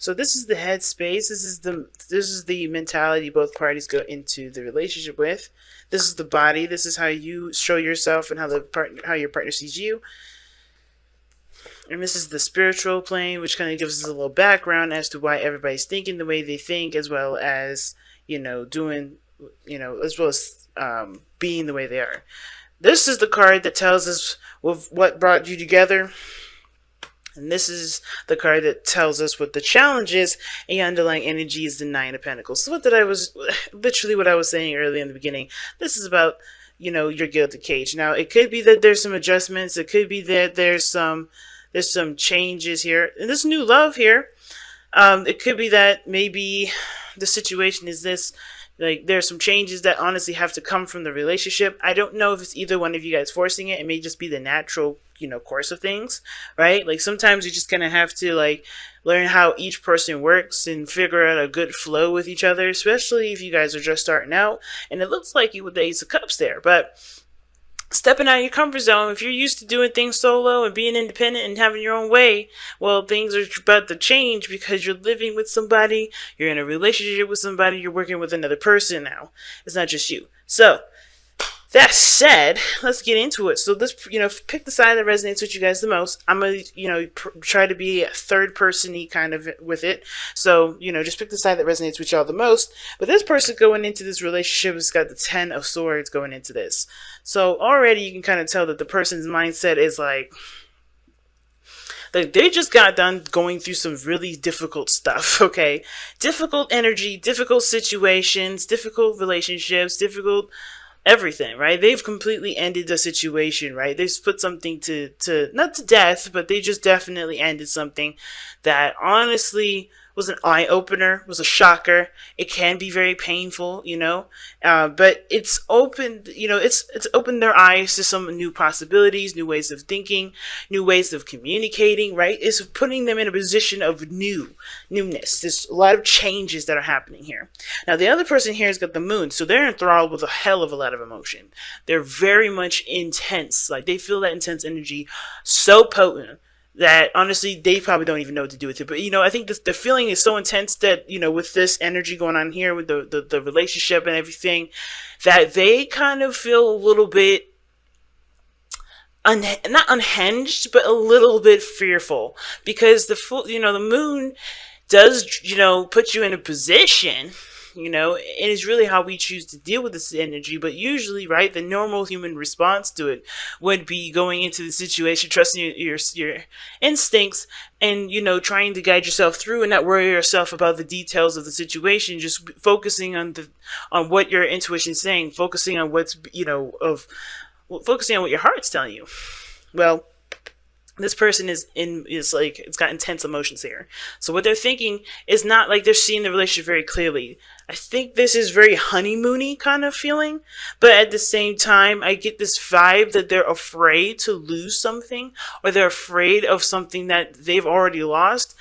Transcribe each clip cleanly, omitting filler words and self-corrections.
So this is the headspace. This is the mentality both parties go into the relationship with. This is the body. This is how you show yourself and how your partner sees you. And this is the spiritual plane, which kind of gives us a little background as to why everybody's thinking the way they think, as well as doing, as well as being the way they are. This is the card that tells us what brought you together. And this is the card that tells us what the challenge is, and the underlying energy is the Nine of Pentacles. So literally what I was saying earlier in the beginning. This is about, your gilded cage. Now, it could be that there's some adjustments. It could be that there's some changes here. And this new love here, it could be that maybe the situation is this. Like, there's some changes that honestly have to come from the relationship. I don't know if it's either one of you guys forcing it. It may just be the natural, course of things, right? Like, sometimes you just kind of have to, like, learn how each person works and figure out a good flow with each other, especially if you guys are just starting out. And it looks like you with the Ace of Cups there, but stepping out of your comfort zone, if you're used to doing things solo and being independent and having your own way, well, things are about to change because you're living with somebody, you're in a relationship with somebody, you're working with another person now. It's not just you. So, that said, let's get into it. So this, pick the side that resonates with you guys the most. I'm going to, try to be a third person-y kind of with it. So, just pick the side that resonates with y'all the most. But this person going into this relationship has got the 10 of Swords going into this. So already you can kind of tell that the person's mindset is like they just got done going through some really difficult stuff, okay? Difficult energy, difficult situations, difficult relationships, difficult everything, right? They've completely ended the situation, right? They've put something to not to death, but they just definitely ended something that honestly was an eye-opener, was a shocker. It can be very painful, but it's opened, it's opened their eyes to some new possibilities, new ways of thinking, new ways of communicating, right? It's putting them in a position of newness. There's a lot of changes that are happening here. Now, the other person here has got the Moon, so they're enthralled with a hell of a lot of emotion. They're very much intense. Like, they feel that intense energy so potent that honestly they probably don't even know what to do with it. But I think the feeling is so intense that with this energy going on here with the relationship and everything, that they kind of feel a little bit not unhinged, but a little bit fearful, because the Moon does put you in a position. It is really how we choose to deal with this energy. But usually, right, the normal human response to it would be going into the situation, trusting your instincts, and trying to guide yourself through and not worry yourself about the details of the situation. Just focusing on what your intuition is saying, focusing on focusing on what your heart's telling you. Well, this person is like, it's got intense emotions here. So what they're thinking is not like they're seeing the relationship very clearly. I think this is very honeymoony kind of feeling, but at the same time, I get this vibe that they're afraid to lose something, or they're afraid of something that they've already lost,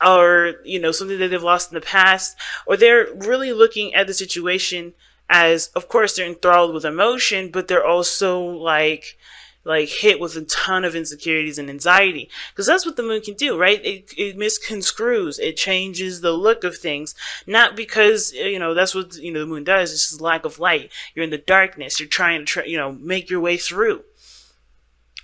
or something that they've lost in the past, or they're really looking at the situation as, of course, they're enthralled with emotion, but they're also like hit with a ton of insecurities and anxiety, because that's what the Moon can do, right? It misconstrues, it changes the look of things, not because that's what the Moon does. It's just lack of light. You're in the darkness. You're trying to make your way through,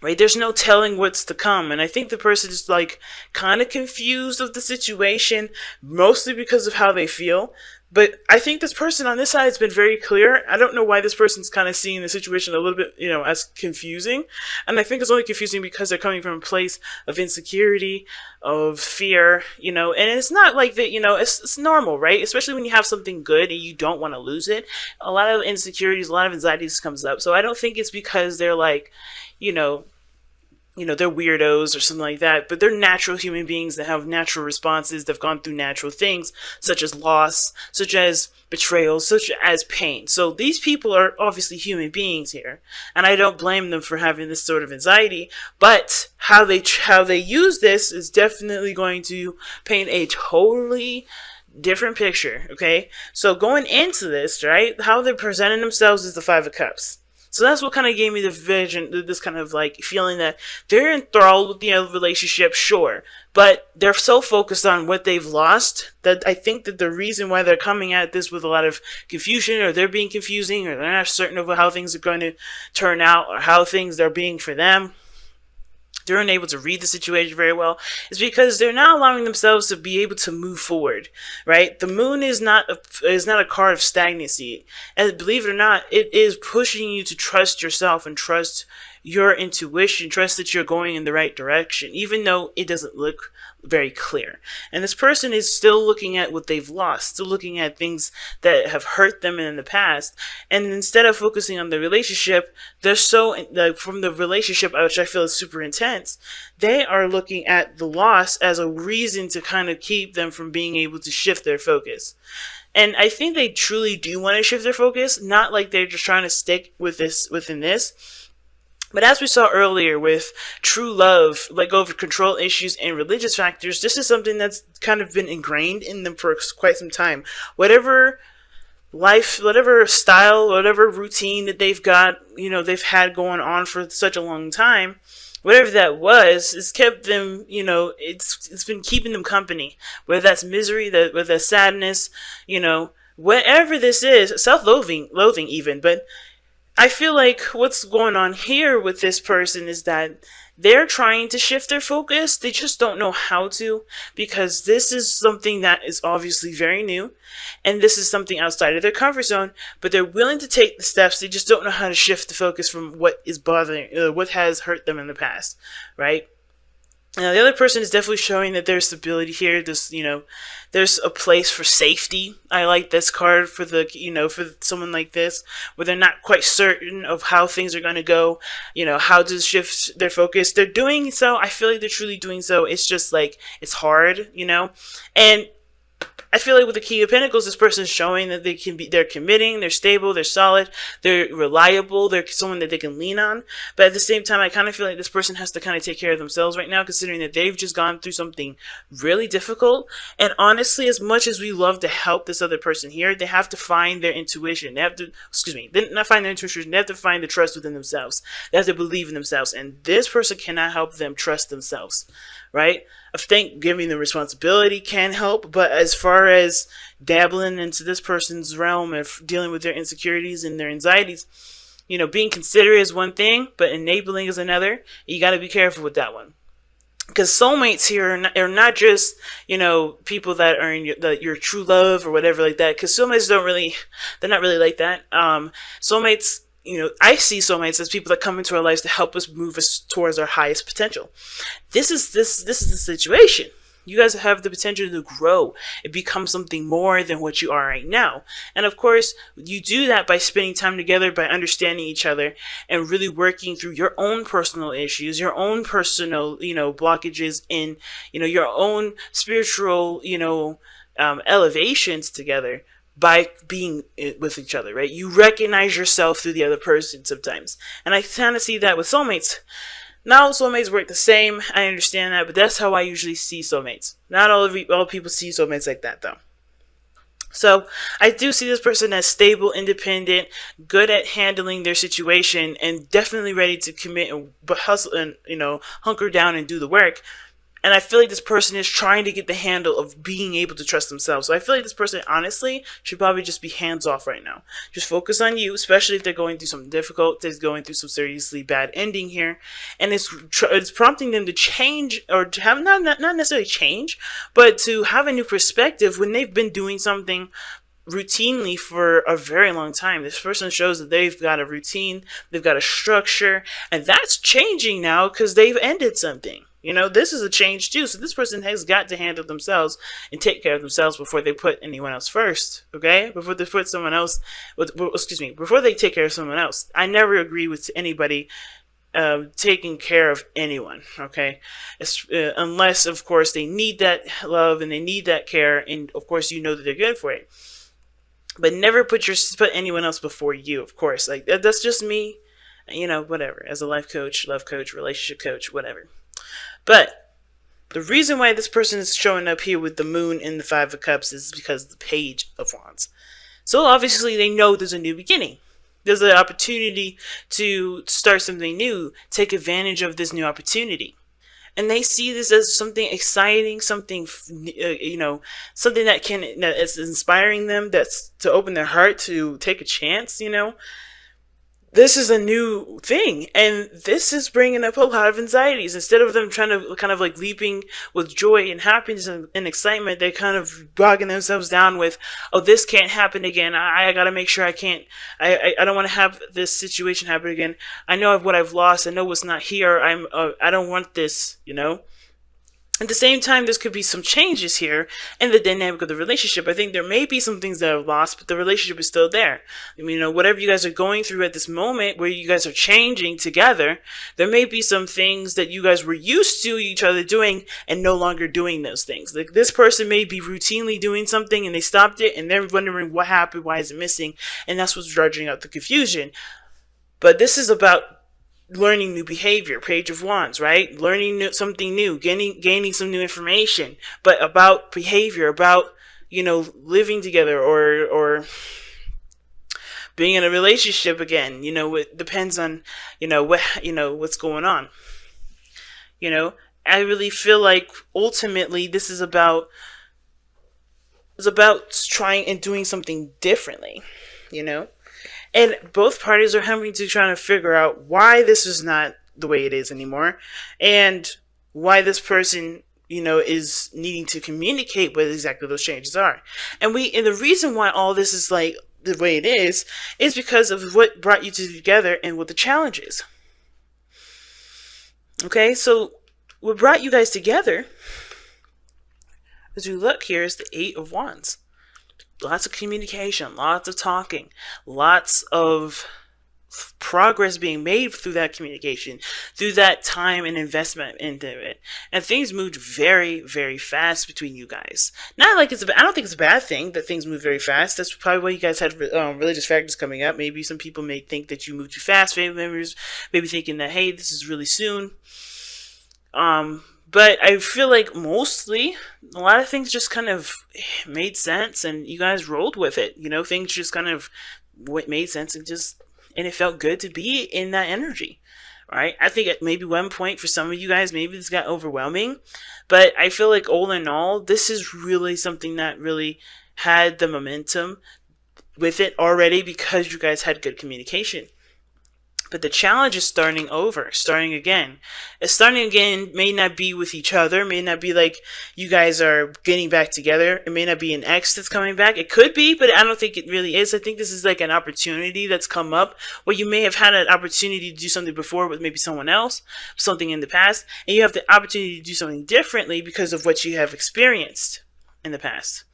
right? There's no telling what's to come, and I think the person is like kind of confused of the situation, mostly because of how they feel. But I think this person on this side has been very clear. I don't know why this person's kind of seeing the situation a little bit, as confusing. And I think it's only confusing because they're coming from a place of insecurity, of fear, and it's not like that, it's normal, right? Especially when you have something good and you don't want to lose it. A lot of insecurities, a lot of anxieties comes up. So I don't think it's because they're like, they're weirdos or something like that, but they're natural human beings that have natural responses. They've gone through natural things, such as loss, such as betrayal, such as pain. So these people are obviously human beings here, and I don't blame them for having this sort of anxiety, but how they use this is definitely going to paint a totally different picture, okay? So going into this, right, how they're presenting themselves is the Five of Cups. So that's what kind of gave me the vision, this kind of like feeling that they're enthralled with the relationship, sure, but they're so focused on what they've lost that I think that the reason why they're coming at this with a lot of confusion, or they're being confusing, or they're not certain of how things are going to turn out, or how things are being for them, they're unable to read the situation very well, is because they're not allowing themselves to be able to move forward, right? The moon is not a card of stagnancy, and believe it or not, it is pushing you to trust yourself and trust your intuition, trust that you're going in the right direction, even though it doesn't look very clear. And this person is still looking at what they've lost, still looking at things that have hurt them in the past, and instead of focusing on the relationship, they're so from the relationship, which I feel is super intense, they are looking at the loss as a reason to kind of keep them from being able to shift their focus. And I think they truly do want to shift their focus, not like they're just trying to stick with this within this. But as we saw earlier with true love, let go of control issues and religious factors, this is something that's kind of been ingrained in them for quite some time. Whatever life, whatever style, whatever routine that they've got, they've had going on for such a long time, whatever that was, it's kept them, it's been keeping them company. Whether that's misery, whether that's sadness, whatever this is, self-loathing even, but I feel like what's going on here with this person is that they're trying to shift their focus. They just don't know how to, because this is something that is obviously very new, and this is something outside of their comfort zone, but they're willing to take the steps. They just don't know how to shift the focus from what is bothering, what has hurt them in the past, right? Now, the other person is definitely showing that there's stability here. There's a place for safety. I like this card for for someone like this, where they're not quite certain of how things are going to go, how to shift their focus. They're doing so. I feel like they're truly doing so. It's just like, it's hard, and I feel like with the King of Pentacles, this person is showing that they're committing, they're stable, they're solid, they're reliable, they're someone that they can lean on. But at the same time, I kind of feel like this person has to kind of take care of themselves right now, considering that they've just gone through something really difficult. And honestly, as much as we love to help this other person here, they have to find their intuition. They have to, not find their intuition, they have to find the trust within themselves. They have to believe in themselves. And this person cannot help them trust themselves, right? I think giving the responsibility can help, but as far as dabbling into this person's realm of dealing with their insecurities and their anxieties, being considerate is one thing, but enabling is another. You got to be careful with that one. Because soulmates here are not just, people that are in your true love or whatever like that. Because soulmates they're not really like that. Soulmates, I see soulmates as people that come into our lives to help us move us towards our highest potential. This is the situation. You guys have the potential to grow and become something more than what you are right now. And of course, you do that by spending time together, by understanding each other, and really working through your own personal issues, your own personal, blockages in, your own spiritual, elevations together. By being with each other, right? You recognize yourself through the other person sometimes. And I kind of see that with soulmates. Not all soulmates work the same. I understand that, but that's how I usually see soulmates. Not all people see soulmates like that, though. So I do see this person as stable, independent, good at handling their situation, and definitely ready to commit and hustle and, hunker down and do the work. And I feel like this person is trying to get the handle of being able to trust themselves. So I feel like this person, honestly, should probably just be hands off right now. Just focus on you, especially if they're going through something difficult, they're going through some seriously bad ending here. And it's prompting them to change, or to have, not necessarily change, but to have a new perspective when they've been doing something routinely for a very long time. This person shows that they've got a routine, they've got a structure, and that's changing now because they've ended something. This is a change too. So this person has got to handle themselves and take care of themselves before they put anyone else first. Okay? Before they put someone else, before they take care of someone else. I never agree with anybody taking care of anyone. Okay? Unless, of course, they need that love and they need that care, and of course you know that they're good for it. But never put anyone else before you. Of course, like that's just me. Whatever. As a life coach, love coach, relationship coach, whatever. But the reason why this person is showing up here with the moon and the 5 of Cups is because of the Page of Wands. So obviously they know there's a new beginning. There's an opportunity to start something new, take advantage of this new opportunity. And they see this as something exciting, something, something that is inspiring them, that's to open their heart to take a chance, This is a new thing, and this is bringing up a lot of anxieties. Instead of them trying to kind of like leaping with joy and happiness and excitement, they're kind of bogging themselves down with, oh, this can't happen again. I gotta make sure I don't want to have this situation happen again. I know what I've lost. I know what's not here. I don't want this, At the same time, there could be some changes here in the dynamic of the relationship. I think there may be some things that are lost, but the relationship is still there. I mean, whatever you guys are going through at this moment, where you guys are changing together, there may be some things that you guys were used to each other doing and no longer doing those things. Like, this person may be routinely doing something and they stopped it and they're wondering what happened, why is it missing? And that's what's dredging out the confusion. But this is about learning new behavior, Page of Wands, right? Learning something new, gaining some new information, but about behavior, about, living together or being in a relationship again. It depends on, what's going on. I really feel like ultimately this is about trying and doing something differently, And both parties are having to try to figure out why this is not the way it is anymore, and why this person, is needing to communicate what exactly those changes are. And the reason why all this is like the way it is because of what brought you two together and what the challenge is. Okay, so what brought you guys together, as we look here, is the Eight of Wands. Lots of communication, lots of talking, lots of progress being made through that communication, through that time and investment into it. And things moved very, very fast between you guys. Not like I don't think it's a bad thing that things move very fast. That's probably why you guys had religious factors coming up. Maybe some people may think that you moved too fast. Family members maybe thinking that, hey, this is really soon. But I feel like mostly a lot of things just kind of made sense and you guys rolled with it. Things just kind of made sense and it felt good to be in that energy, right? I think at maybe one point for some of you guys, maybe this got overwhelming, but I feel like all in all, this is really something that really had the momentum with it already because you guys had good communication. But the challenge is starting again. Starting again may not be with each other, may not be like you guys are getting back together. It may not be an ex that's coming back. It could be, but I don't think it really is. I think this is like an opportunity that's come up where you may have had an opportunity to do something before with maybe someone else, something in the past, and you have the opportunity to do something differently because of what you have experienced in the past.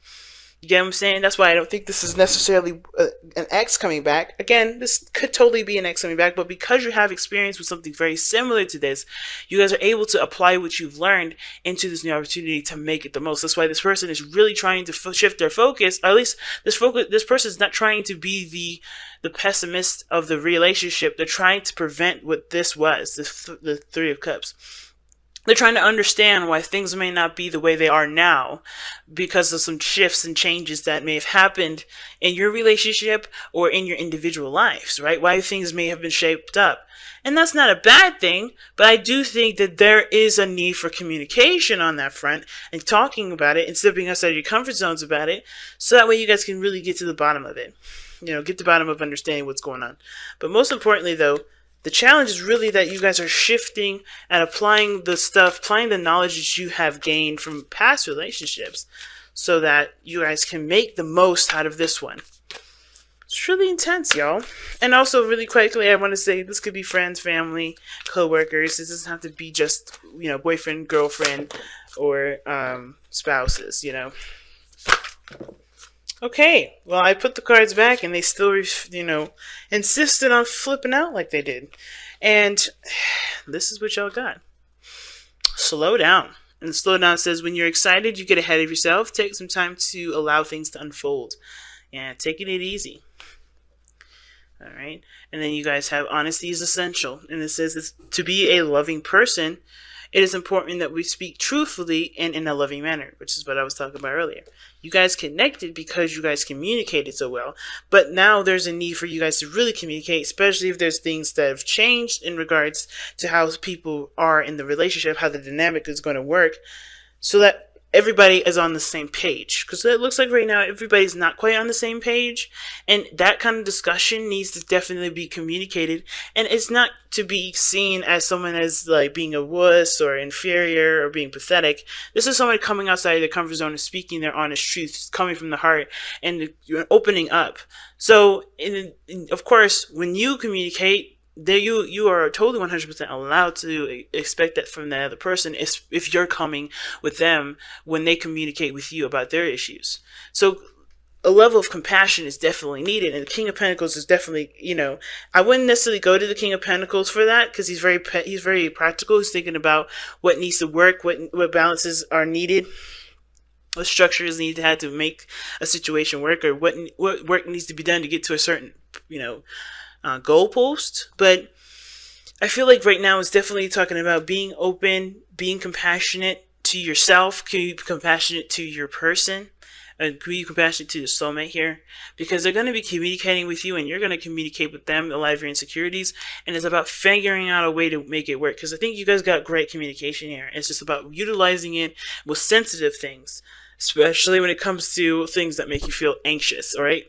You get what I'm saying? That's why I don't think this is necessarily an ex coming back. Again, this could totally be an ex coming back, but because you have experience with something very similar to this, you guys are able to apply what you've learned into this new opportunity to make it the most. That's why this person is really trying to shift their focus. Or at least this person is not trying to be the pessimist of the relationship. They're trying to prevent what this was, the Three of Cups. They're trying to understand why things may not be the way they are now because of some shifts and changes that may have happened in your relationship or in your individual lives, right? Why things may have been shaped up. And that's not a bad thing, but I do think that there is a need for communication on that front and talking about it and stepping outside of your comfort zones about it, so that way you guys can really get to the bottom of it. Get to the bottom of understanding what's going on. But most importantly, though, the challenge is really that you guys are shifting and applying the knowledge that you have gained from past relationships so that you guys can make the most out of this one. It's really intense, y'all. And also, really quickly, I want to say this could be friends, family, co-workers. This doesn't have to be just, boyfriend, girlfriend, or spouses, Okay, well, I put the cards back and they still, insisted on flipping out like they did. And this is what y'all got. Slow down. And slow down says, when you're excited, you get ahead of yourself. Take some time to allow things to unfold. And taking it easy. All right. And then you guys have honesty is essential. And it says it's to be a loving person it is important that we speak truthfully and in a loving manner, which is what I was talking about earlier. You guys connected because you guys communicated so well, but now there's a need for you guys to really communicate, especially if there's things that have changed in regards to how people are in the relationship, how the dynamic is going to work, so that everybody is on the same page. Because it looks like right now everybody's not quite on the same page, and that kind of discussion needs to definitely be communicated. And it's not to be seen as someone as like being a wuss or inferior or being pathetic. This is someone coming outside their comfort zone and speaking their honest truth, coming from the heart and opening up. So of course, when you communicate, there you are totally 100% allowed to expect that from the other person if you're coming with them when they communicate with you about their issues. So a level of compassion is definitely needed, and the King of Pentacles is definitely, I wouldn't necessarily go to the King of Pentacles for that, because he's very practical. He's thinking about what needs to work, what balances are needed, what structures need to have to make a situation work, or what work needs to be done to get to a certain goalpost. But I feel like right now it's definitely talking about being open, being compassionate to yourself, be compassionate to your person, and be compassionate to the soulmate here, because they're going to be communicating with you and you're going to communicate with them, a lot of your insecurities, and it's about figuring out a way to make it work, because I think you guys got great communication here. It's just about utilizing it with sensitive things, especially when it comes to things that make you feel anxious, all right?